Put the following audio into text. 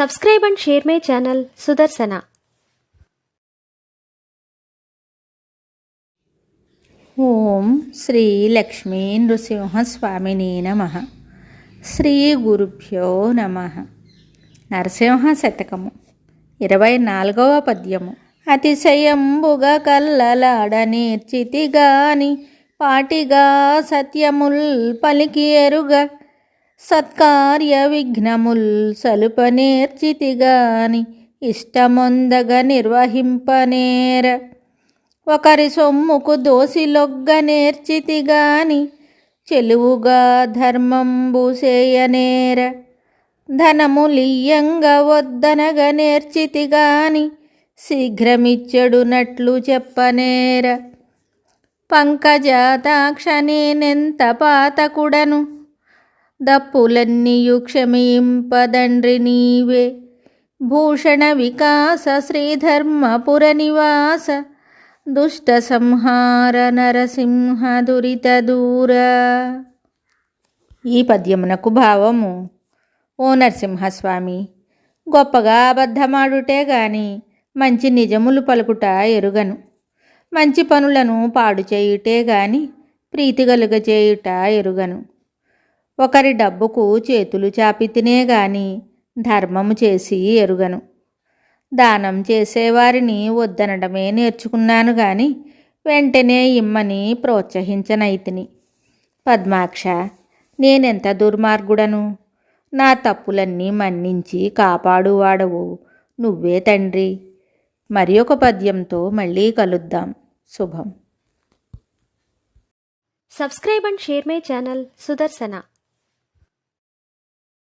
Subscribe and share my channel Sudarsana. ఓం శ్రీ లక్ష్మీ నృసింహస్వామినే నమః. శ్రీ గురుభ్యో నమః. నరసింహ శతకము 24వ పద్యము. అతిశయంబుగా కల్లలాడనేర్చితిగాని పాటిగా సత్యముల్ పలికి ఎరుగ సత్కార్య విఘ్నముల్ సలుపనేర్చితిగాని ఇష్టమొందగ నిర్వహింపనేర. ఒకరి సొమ్ముకు దోసిలొగ్గ నేర్చితిగాని చెలువుగా ధర్మంబు సేయనేర. ధనములియ్యంగా వద్దనగ నేర్చితిగాని శీఘ్రమిచ్చెడునట్లు చెప్పనేర. పంకజాతాక్షనేనెంత పాతకుడను దప్పులన్నీయు క్షమింపదండ్రి నీవే. భూషణ వికాస శ్రీధర్మపుర నివాస దుష్ట సంహార నరసింహ దురిత దూర. ఈ పద్యమునకు భావము: ఓ నరసింహస్వామి, గొప్పగా అబద్ధమాడుటే గాని మంచి నిజములు పలుకుట ఎరుగను. మంచి పనులను పాడు చేయుటే గాని ప్రీతి కలుగ చేయుట ఎరుగను. ఒకరి డబ్బుకు చేతులు చాపితినే గాని ధర్మము చేసి ఎరుగను. దానం చేసేవారిని వద్దనడమే నేర్చుకున్నాను గాని వెంటనే ఇమ్మని ప్రోత్సహించనైతిని. పద్మాక్ష, నేనెంత దుర్మార్గుడను! నా తప్పులన్నీ మన్నించి కాపాడువాడవు నువ్వే తండ్రి. మరి ఒక పద్యంతో మళ్ళీ కలుద్దాం. శుభం. Subscribe and share my channel Sudarsana.